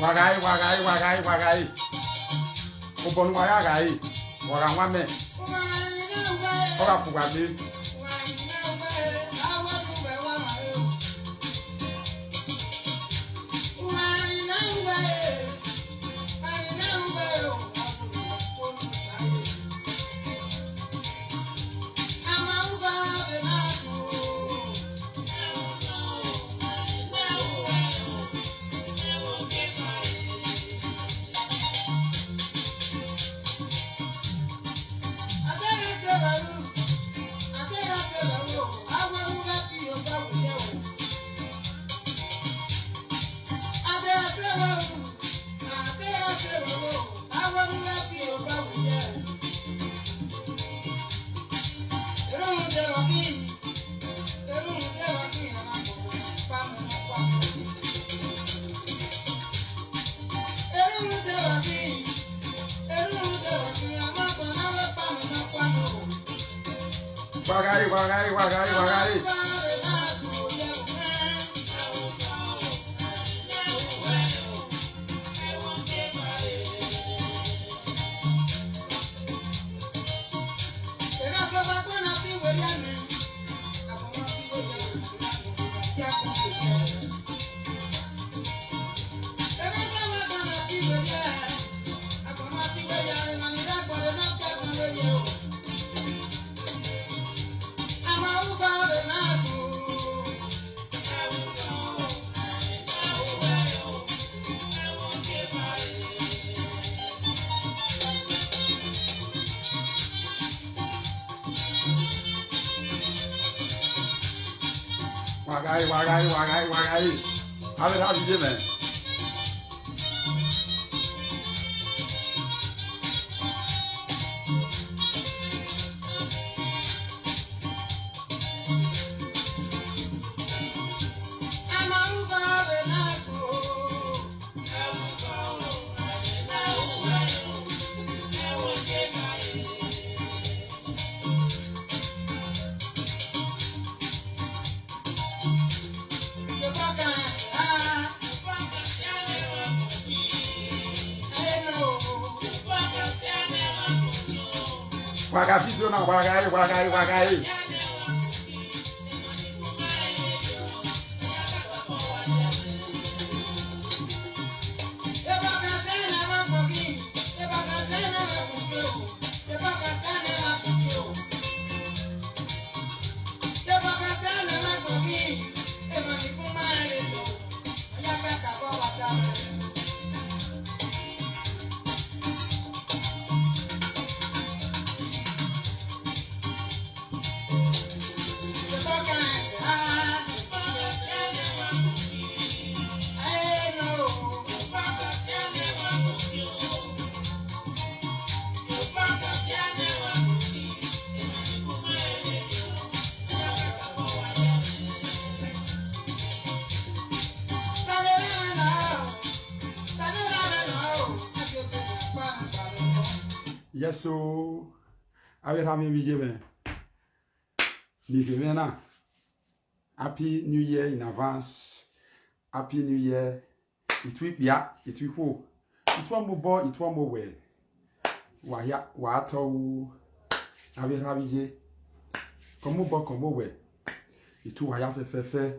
Wagai. Obon wagai. Wagawame. Oga fugabe. Wagai. Wagai. A ver, dime. Wagai. Yes, so I will have me given. Happy New Year in advance. Happy New Year. It will be it will go. It one more boy, it one more well. What I will have you. Come well. It will have a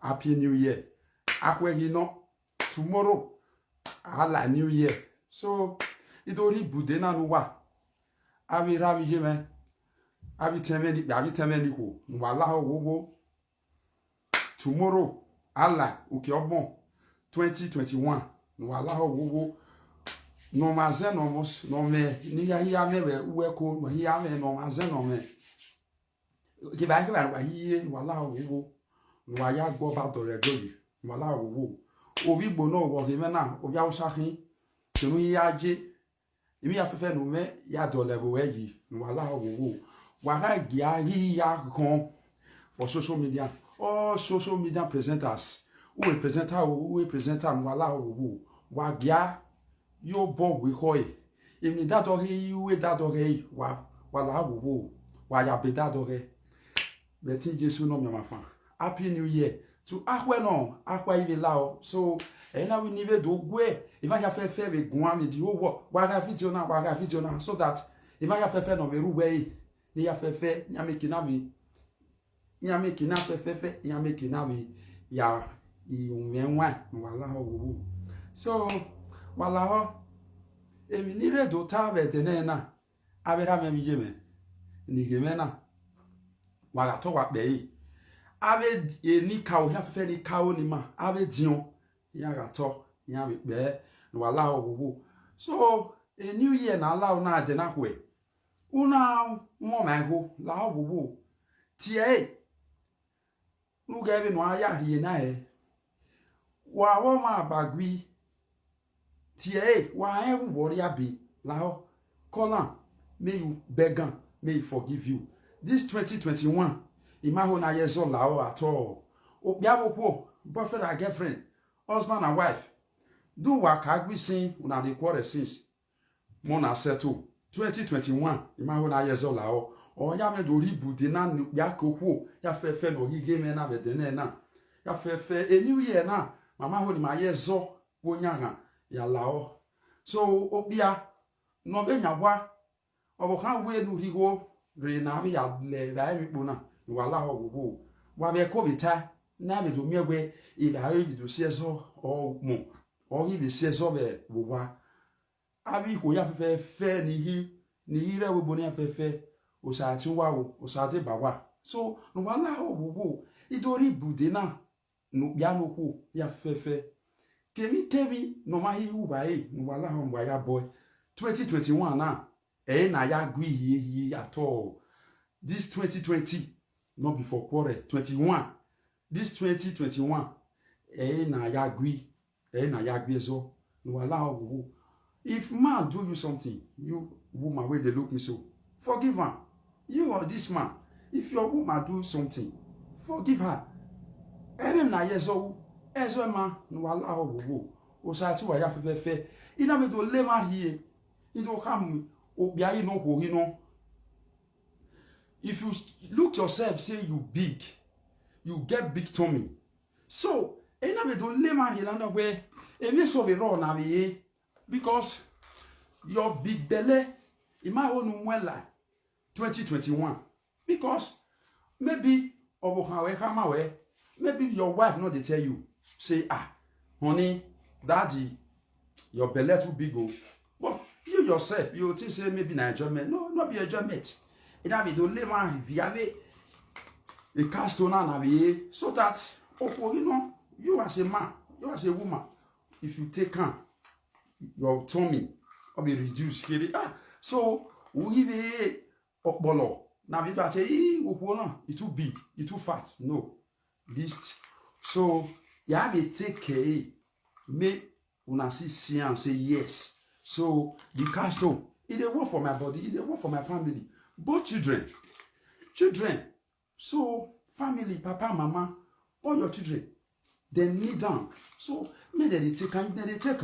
Happy New Year. Tomorrow I like New Year. So it only bude na nuwa. Abi rabi jeme. Abi temeni ko. Nuwa wo. Tomorrow, Allah, ukiobon 2021. Nuwa wo. No mazen nomos no me ni ya me uweko no ya me no mazen no me. Ki ba wa hiye nuwa wo. Nuwa ya gbo ba dole doli. Nuwa wo. Ovi gbo no wo ge me na, ovi awusakin. Tenu ya je imi afefe no me ya dole bo yi wala wo wara gia ya kon for social media all social media presenters who presenter wala wo wa gia yo bo we hoy imi da do he we da do he wala wo wa ya be da do he beti Jesu no me mafa happy new year to akwe no akwa ibe lao so na we nive do gwe ifa ya fefe be gun mi di owo wa ga fiti ona so that ifa ya fefe no be ruwe ni ya fefe nya make na be nya make na fefe nya make na be ya iunwenwa wala ho so wala ho emi ni redo ta be tene na abera me mi yeme ni geme na wala to wa be ave ni kawo ya fefe ni kawo ni ma ave dion ya gato ya me be no wala ho so a new year na allow na de na hwe una mo ma go la ho tie nu ga be no aya rie na wa wo ma bagui tie wa e wo ri abi la ho kola may you began may he forgive you this 2021 imaho na yeso la ho at all obiabo boyfriend and girlfriend husband and wife do wa kagwi sin una dey quarrel since mo na settle 2021 imaho na yeso la ho o ya me do ribu de na ya kokwo ya fefe no hige me na be de na ya fefe a new year na mama ho ni ma yeso wonyanga ya la ho so obia no be nyabwa obo kan we nu rigo re na be ya le da mi pona wala ho wo wa be ko bita na be do miegwe e ba ha bi do sieso o mo o hi bi sieso be wo wa abi ko ya fefe ni ire we bo ni fefe o sa ti wa o sa ti ba wa so no wala ho wo idori bude na no bia no ko ya fefe kemi no ma hi u ba no wala ho mwa ya boy 2021 na na ya gwi hi at all this 2020 not before quarter 21 this 2021 na ya gwi so no wala ho if man do you something you woman wey dey look me so forgive am you or this man if your woman do something forgive her em na yeso ma no wala ho o sa ti wa ya fefe ina me do le ma hie ido kam obia yi no ho hi no if you look yourself say you big you get big tummy so ina me do le ma hie na where emi so be run na be because your big belly ima onu mwela 2021 because maybe maybe your wife no dey tell you say honey daddy your belly too big but you yourself you think say maybe na enjoyment no be enjoyment it have to live and review a cast on na be so that you as a man you as a woman if you take on your tummy or be reduced so we be okbolo na be say it too big it too fat no this so you have to take care make una see and say yes so the castle it dey work for my body it dey work for my family both children so family papa mama all your children they need them so make they take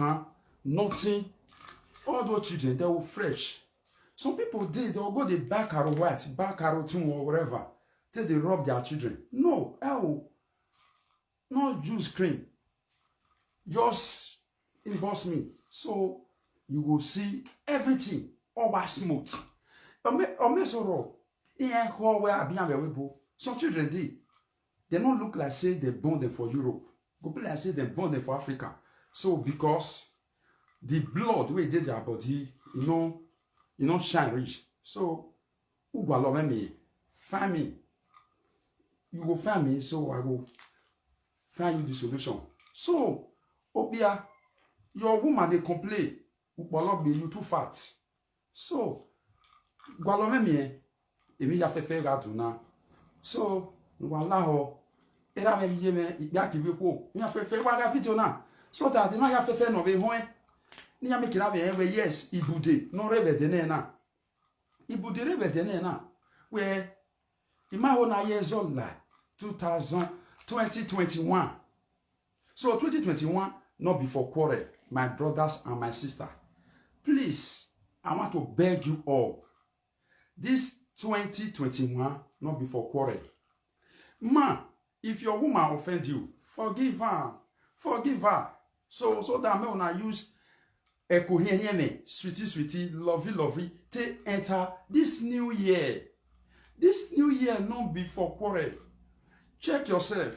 nothing all those children they will fresh some people they will go the back arrow white back arrow too or whatever till they rub their children no not juice cream just inbox me so you go see everything all smooth some children they don't look like say they born them for Europe go be like say they born them for Africa so because the blood wey dey their body you know shine rich so who go love me find me you go find me so I go find you the solution so obia your woman dey complain you too fat so go love me emi ya fefe ga tuna so wala ho era me biye me igba kibe ko ya fefe wa ga fiti ona so that ma ya fefe no be hoen ni ya me kira be yes ibude no rebe de na ibude rebe de na we imaho na yezola 2021 so 2021 not before quarrel my brothers and my sister please I want to beg you all this 2021 not before quarrel man If your woman offend you, forgive her. Forgive her. So that me when I use echo hear me, sweetie, lovey, to enter this new year. This new year not be for quarrel. Check yourself.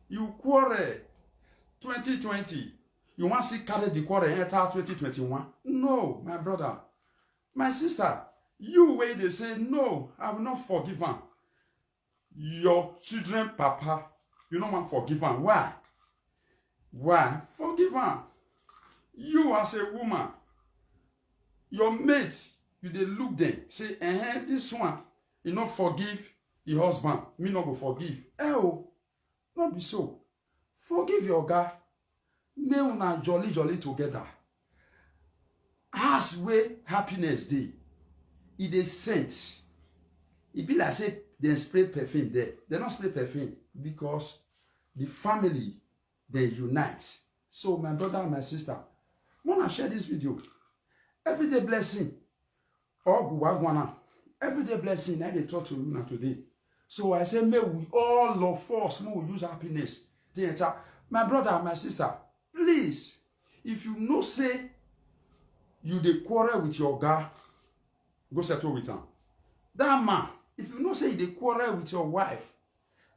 You quarrel 2020. You want to see carry the quarrel enter 2021? No, my brother. My sister, you way they say, no, I will not forgive her. Your children, papa, you don't want to forgive her. Why? Why? Forgive her. You as a woman, your mates, you they look them, say, this one, you not forgive your husband, me not go forgive. Oh, not be so. Forgive your guy. May una jolly together. As way happiness day, it is sent. It be like say they spray perfume there. They don't spray perfume because the family they unite. So my brother and my sister, wanna share this video. Everyday blessing. Or guagwana. Everyday blessing. I they talk to you now today. So I say, may we all of us, may we use happiness. My brother and my sister, please, if you know say you dey quarrel with your guy, go settle with him. That man, if you know say you dey quarrel with your wife,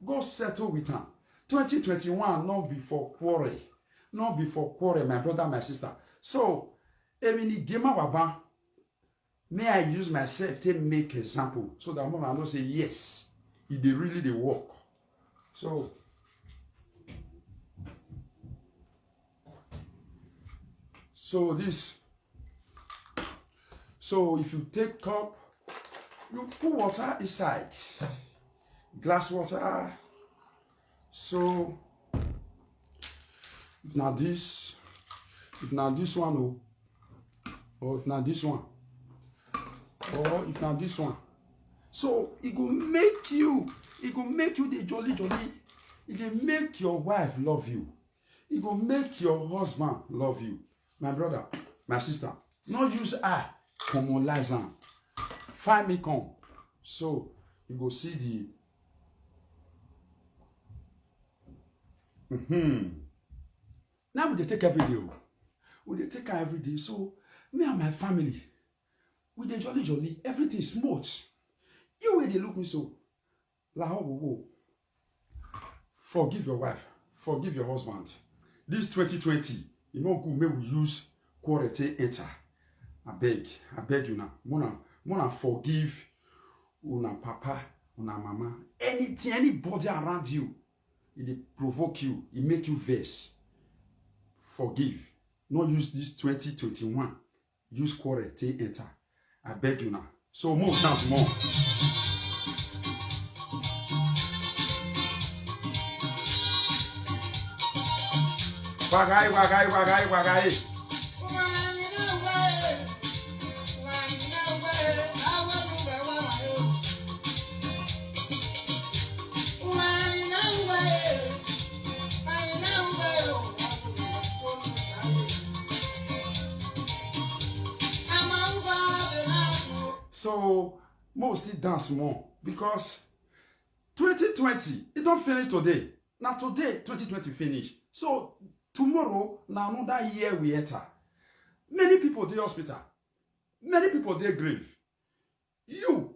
go settle with him. 2021 not before quarrel. Not before quarrel, my brother, my sister. So, may I use myself to make example so that I know say yes, it dey really dey work. So if you take cup, you put water inside, glass water. So if not this one, or if not this one, or if not this one, so it will make you the jolly. It will make your wife love you. It will make your husband love you. My brother, my sister, not use I commonize am. Find me come. So you go see the Now we take every day. We take every day. So me and my family, we dey jolly. Everything smooth. You way they look me so. Forgive your wife. Forgive your husband. This 2020, you know good. May we use quality enter. I beg you now. Mona forgive una papa, una mama, anything, anybody around you. It provoke you. It make you vex. Forgive. Not use this 2021. Use quality enter. I beg you now. So more chance more. Wagai. So mostly dance more because 2020 it don't finish today. Now today 2020 finish. So tomorrow now another year we enter. Many people dey hospital. Many people dey grave. You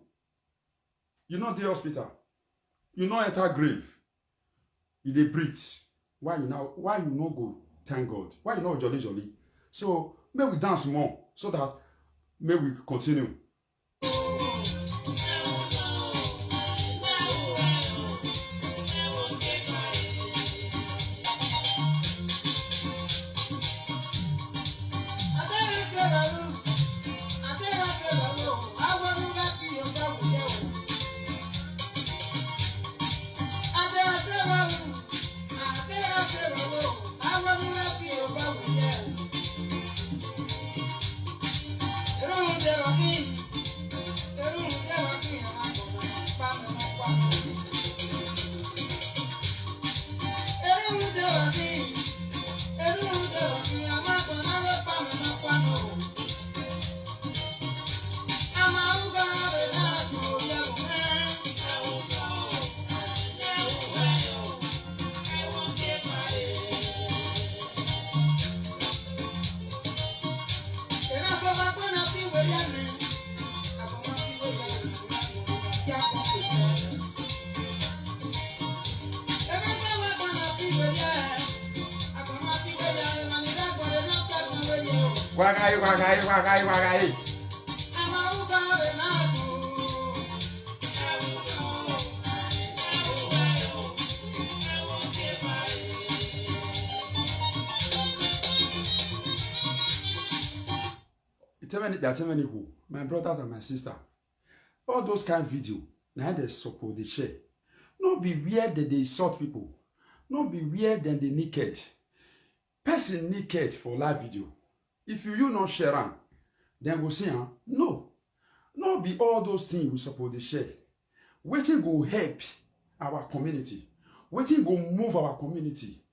not dey hospital. You not enter grave. You dey breathe. Why you no go? Thank God. Why you not jolly? So may we dance more so that may we continue. Again. Wagaye. Tell me who, my brothers and my sister. All those kind of video, now they support the share. Not be weird that they insult people. Not be weird that they naked. Person naked for live video. If you not share am, then go see am. No. Not be all those things we support the share. Waiting go help our community. Waiting go move our community.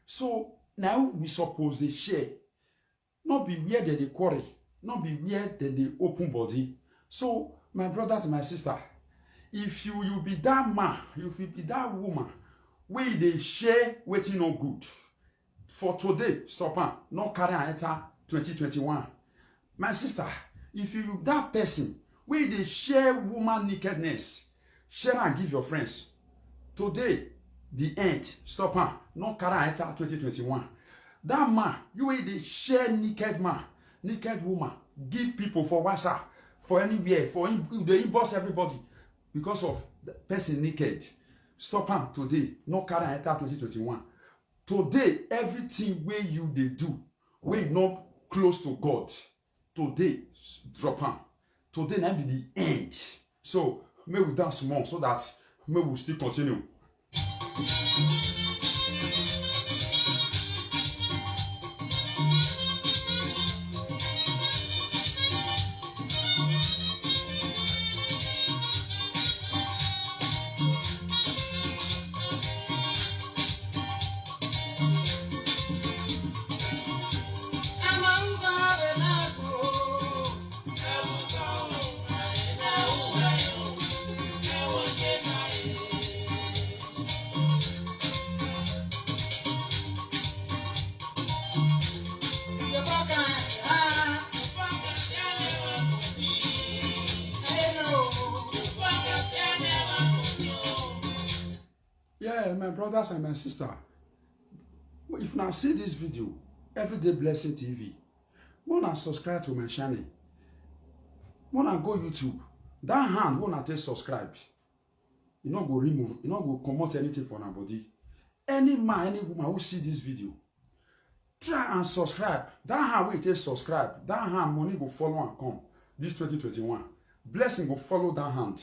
So now we suppose the share. Not be weird that they quarry. Not be weird that they open body. So my brothers and my sister, if you be that man, if you be that woman, where they share waiting no good. For today, stop on, not carry enter 2021. My sister, if you that person, where they share woman nakedness, share and give your friends. Today, the end, stop on, not carry enter 2021. That man, you where they share naked man, naked woman, give people for WhatsApp, for anywhere, for they inbox everybody because of the person naked. Stop am today, no carry enter 2021. Today, everything where you they do, where not close to God, today drop am. Today now be the end. So may we dance more so that may we still continue. Yeah, my brothers and my sister, if now see this video, Everyday Blessing TV, wanna subscribe to my channel, wanna go YouTube, that hand wanna take subscribe, you not go remove, you not go comot anything from our body. Any man, any woman who see this video, try and subscribe. That hand will take subscribe. That hand money go follow and come. This 2021, blessing will follow that hand.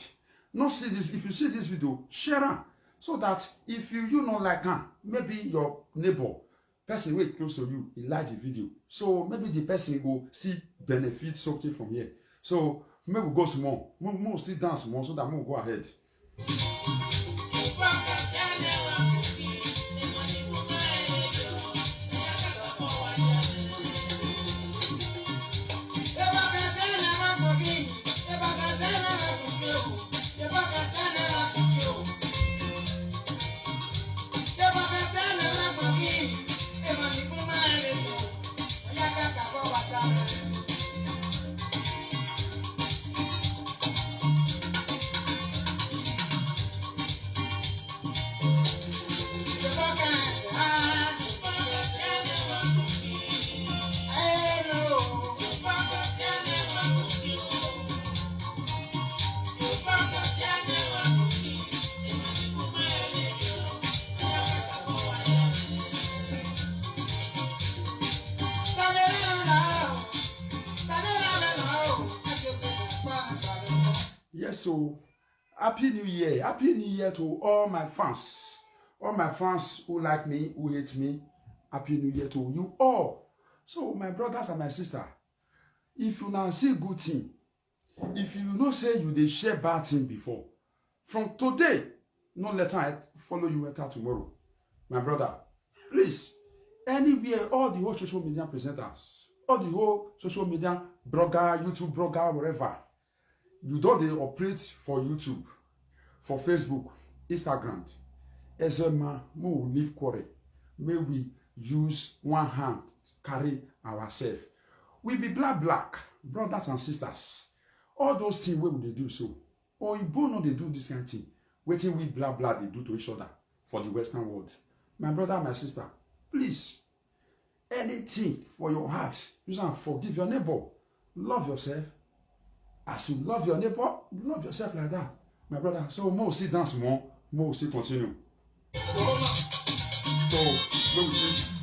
Not see this. If you see this video, share it. So that if you not like her, maybe your neighbor, person way close to you, he like the video. So maybe the person will still benefit something from here. So maybe we go small. More still dance more so that we'll go ahead. Yes, so happy new year to all my fans who like me, who hate me. Happy new year to you all. So my brothers and my sister, if you now see good thing, if you know say you they share bad thing before, from today, no let I follow you later tomorrow. My brother, please, anywhere, all the whole social media presenters, all the whole social media blogger, YouTube blogger, whatever, you don't they operate for YouTube, for Facebook, Instagram. As a man, we will leave quarry. May we use one hand to carry ourselves. We be black, brothers and sisters. All those things, where would they do so? Or you both know they do this kind of thing. Waiting we black they do to each other for the Western world. My brother and my sister, please, anything for your heart. Use and forgive your neighbor. Love yourself. As you love your neighbor, love yourself like that. My brother, so moi aussi danse, moi aussi continue. So, go see.